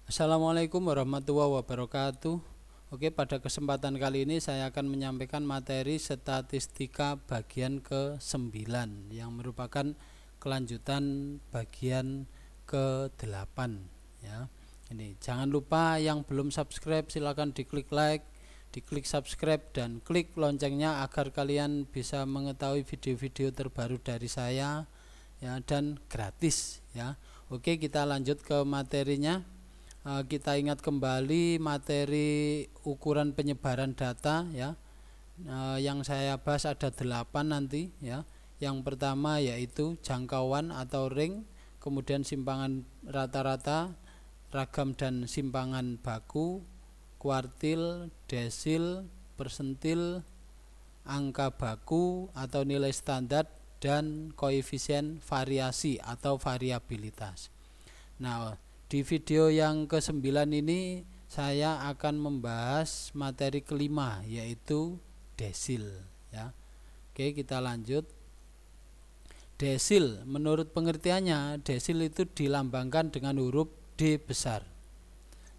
Assalamualaikum warahmatullahi wabarakatuh. Oke, pada kesempatan kali ini saya akan menyampaikan materi statistika bagian ke-9 yang merupakan kelanjutan bagian ke-8 ya. Ini jangan lupa yang belum subscribe silakan diklik like, diklik subscribe dan klik loncengnya agar kalian bisa mengetahui video-video terbaru dari saya ya, dan gratis ya. Oke, kita lanjut ke materinya. Kita ingat kembali materi ukuran penyebaran data ya. Yang saya bahas ada 8 nanti ya. Yang pertama yaitu jangkauan atau ring, kemudian simpangan rata-rata, ragam dan simpangan baku, kuartil, desil, persentil, angka baku atau nilai standar, dan koefisien variasi atau variabilitas. Nah, di video yang ke-9 ini saya akan membahas materi kelima yaitu desil ya. Oke, kita lanjut. Desil menurut pengertiannya, desil itu dilambangkan dengan huruf D besar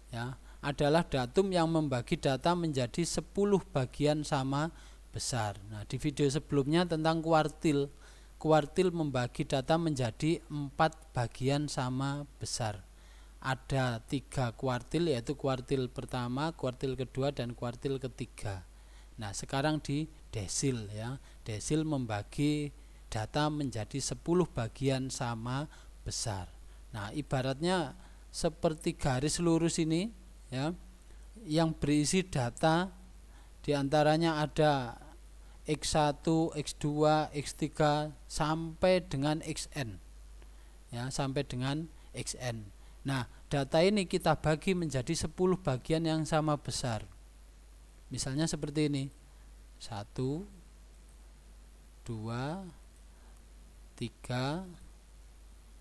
ya. Adalah datum yang membagi data menjadi 10 bagian sama besar. Nah, di video sebelumnya tentang kuartil, kuartil membagi data menjadi 4 bagian sama besar. Ada 3 kuartil, yaitu kuartil pertama, kuartil kedua, dan kuartil ketiga. Nah, sekarang di desil ya. Desil membagi data menjadi 10 bagian sama besar. Nah, ibaratnya seperti garis lurus ini ya, yang berisi data diantaranya ada X1, X2, X3 sampai dengan Xn ya, sampai dengan Xn. Nah, data ini kita bagi menjadi 10 bagian yang sama besar. Misalnya seperti ini. 1, 2, 3,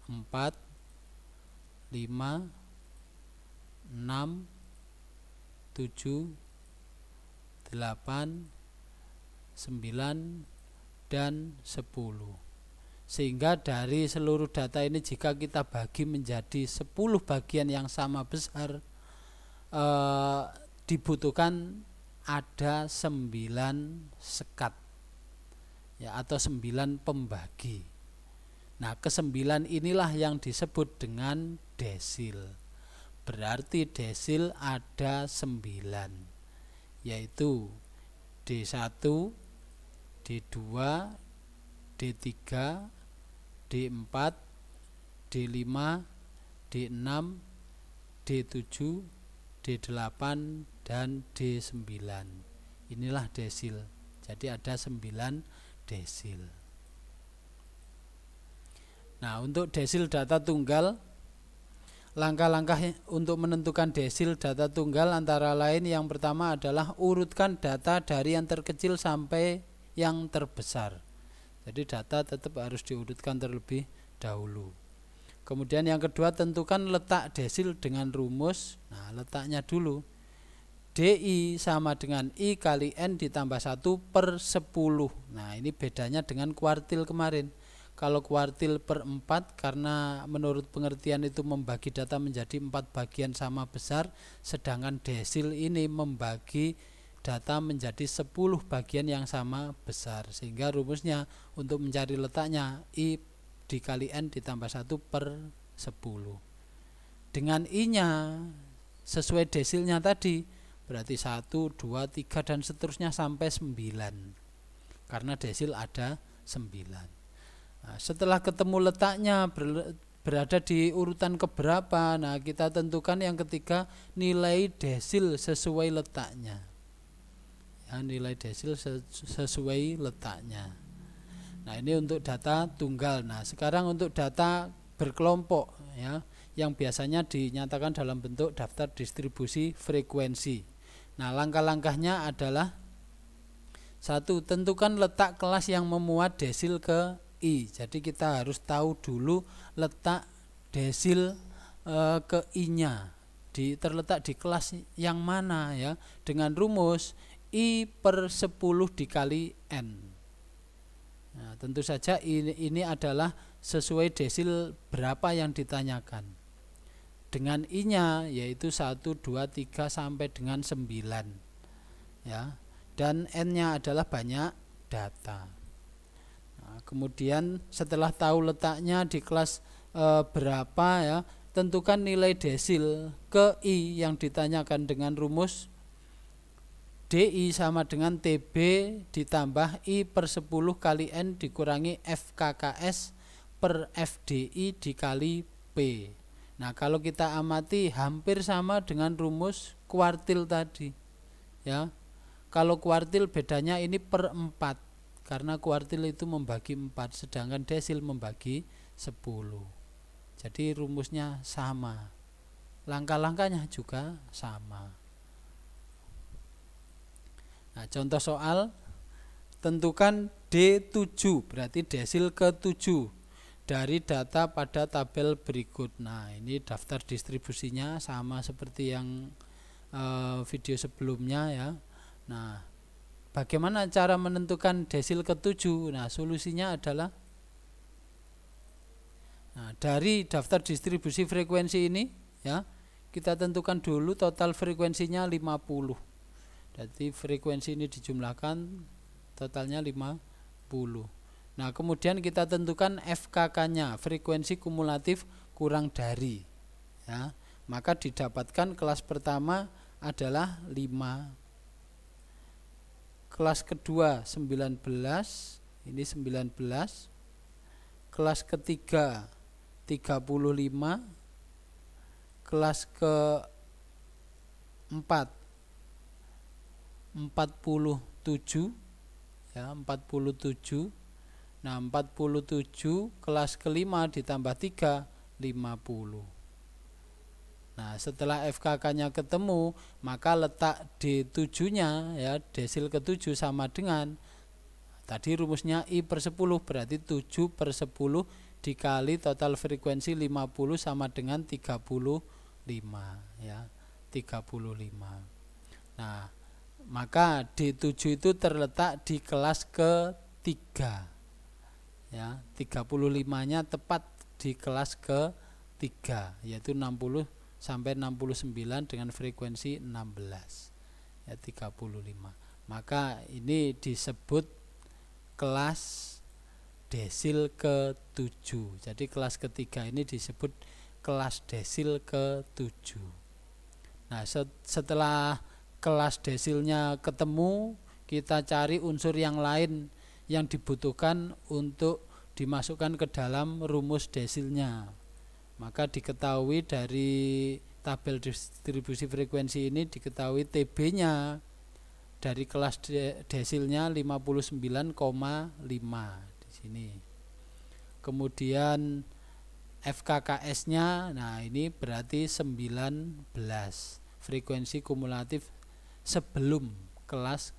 4, 5, 6, 7, 8, 9, dan 10. Sehingga dari seluruh data ini jika kita bagi menjadi 10 bagian yang sama besar, dibutuhkan ada 9 sekat ya, atau 9 pembagi. Nah, ke-9 inilah yang disebut dengan desil. Berarti desil ada 9, yaitu D1, D2, D3, D4, D5, D6, D7, D8, dan D9. Inilah desil. Jadi ada 9 desil. Nah, untuk desil data tunggal, langkah-langkah untuk menentukan desil data tunggal antara lain yang pertama adalah urutkan data dari yang terkecil sampai yang terbesar. Jadi data tetap harus diurutkan terlebih dahulu. Kemudian yang kedua, tentukan letak desil dengan rumus. Nah, letaknya dulu. DI sama dengan I kali N ditambah 1/10. Nah, ini bedanya dengan kuartil kemarin. Kalau kuartil per 4, karena menurut pengertian itu membagi data menjadi 4 bagian sama besar, sedangkan desil ini membagi data menjadi 10 bagian yang sama besar. Sehingga rumusnya untuk mencari letaknya I dikali N ditambah 1/10. Dengan I nya sesuai desilnya tadi, berarti 1, 2, 3 dan seterusnya sampai 9, karena desil ada 9. Nah, setelah ketemu letaknya berada di urutan keberapa, nah kita tentukan yang ketiga, nilai desil sesuai letaknya ya, nilai desil sesuai letaknya. Nah, ini untuk data tunggal. Nah, sekarang untuk data berkelompok ya, yang biasanya dinyatakan dalam bentuk daftar distribusi frekuensi. Nah, langkah-langkahnya adalah: 1. Tentukan letak kelas yang memuat desil ke I. Jadi kita harus tahu dulu letak desil ke I-nya terletak di kelas yang mana ya, dengan rumus I/10 dikali N. Nah, tentu saja ini adalah sesuai desil berapa yang ditanyakan. dengan I-nya yaitu 1, 2, 3 sampai dengan 9 ya. Dan N-nya adalah banyak data. Nah, kemudian setelah tahu letaknya di kelas berapa ya, tentukan nilai desil ke I yang ditanyakan dengan rumus DI sama dengan TB ditambah I per 10 kali N dikurangi FKKS per FDI dikali P. Nah, kalau kita amati hampir sama dengan rumus kuartil tadi ya. Kalau kuartil bedanya ini per 4, karena kuartil itu membagi 4 sedangkan desil membagi 10. Jadi rumusnya sama, langkah-langkahnya juga sama. Nah, contoh soal, tentukan D7 berarti desil ke-7 dari data pada tabel berikut. Nah, ini daftar distribusinya sama seperti yang video sebelumnya ya. Nah, bagaimana cara menentukan desil ke-7? Nah, solusinya adalah dari daftar distribusi frekuensi ini ya, kita tentukan dulu total frekuensinya 50. Jadi frekuensi ini dijumlahkan totalnya 50. Nah, kemudian kita tentukan FKK-nya, frekuensi kumulatif kurang dari ya. Maka didapatkan kelas pertama adalah 5. Kelas kedua 19, ini 19. Kelas ketiga 35. Kelas keempat 47 ya, 47. Nah, 47 kelas kelima ditambah 3 50. Nah, setelah FKK-nya ketemu, maka letak D7-nya ya, desil ke-7 sama dengan tadi rumusnya I per 10, berarti 7 per 10 dikali total frekuensi 50 sama dengan 35 ya, 35. Nah, maka D7 itu terletak di kelas ketiga ya, 35-nya tepat di kelas ketiga yaitu 60 sampai 69 dengan frekuensi 16 ya, 35. Maka ini disebut kelas desil ke-7. Jadi kelas ketiga ini disebut kelas desil ke-7. Nah, setelah kelas desilnya ketemu, kita cari unsur yang lain yang dibutuhkan untuk dimasukkan ke dalam rumus desilnya. Maka diketahui dari tabel distribusi frekuensi ini diketahui TB-nya dari kelas desilnya 59,5 di sini. Kemudian FKKS-nya, nah ini berarti 19, frekuensi kumulatif sebelum kelas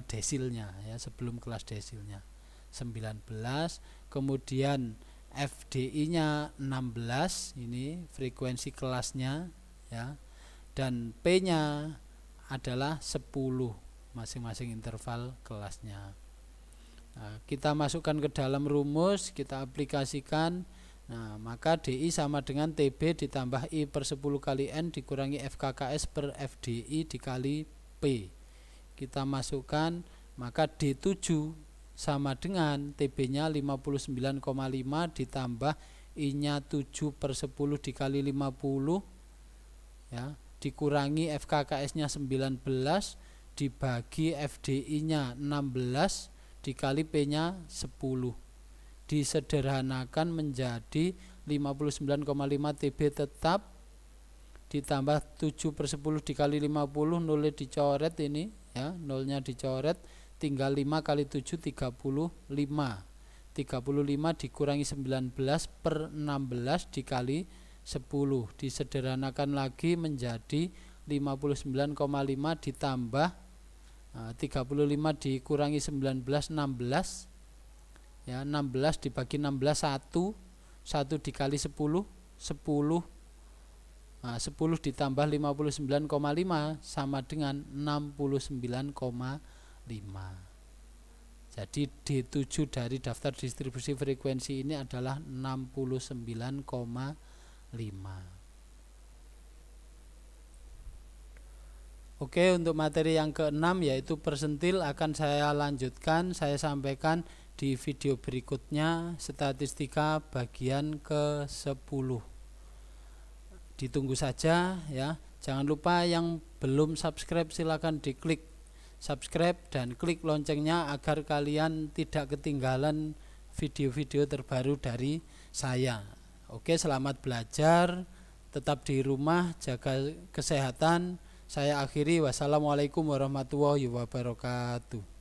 desilnya ya, sebelum kelas desilnya 19. Kemudian FDI-nya 16, ini frekuensi kelasnya ya, dan P-nya adalah 10 masing-masing interval kelasnya. Nah, kita masukkan ke dalam rumus, kita aplikasikan. Nah, maka DI sama dengan TB ditambah I per 10 kali N dikurangi FKKS per FDI dikali P. Kita masukkan, maka D7 sama dengan TB-nya 59,5 ditambah I-nya 7 per 10 dikali 50 ya, dikurangi FKKS-nya 19 dibagi FDI-nya 16 dikali P-nya 10. Disederhanakan menjadi 59,5 TB tetap ditambah 7 per 10 dikali 50, nolnya dicoret ini ya, nolnya dicoret, tinggal 5 kali 7 35. 35 dikurangi 19 per 16 dikali 10, disederhanakan lagi menjadi 59,5 ditambah 35 dikurangi 19 16 ya, 16 dibagi 16 1 dikali 10 10. Nah, 10 ditambah 59,5 sama dengan 69,5. Jadi D7 dari daftar distribusi frekuensi ini adalah 69,5. Oke, untuk materi yang keenam yaitu persentil akan saya lanjutkan, saya sampaikan di video berikutnya, statistika bagian ke-10. Ditunggu saja ya. Jangan lupa yang belum subscribe silakan diklik subscribe dan klik loncengnya agar kalian tidak ketinggalan video-video terbaru dari saya. Oke, selamat belajar, tetap di rumah, jaga kesehatan. Saya akhiri, wassalamualaikum warahmatullahi wabarakatuh.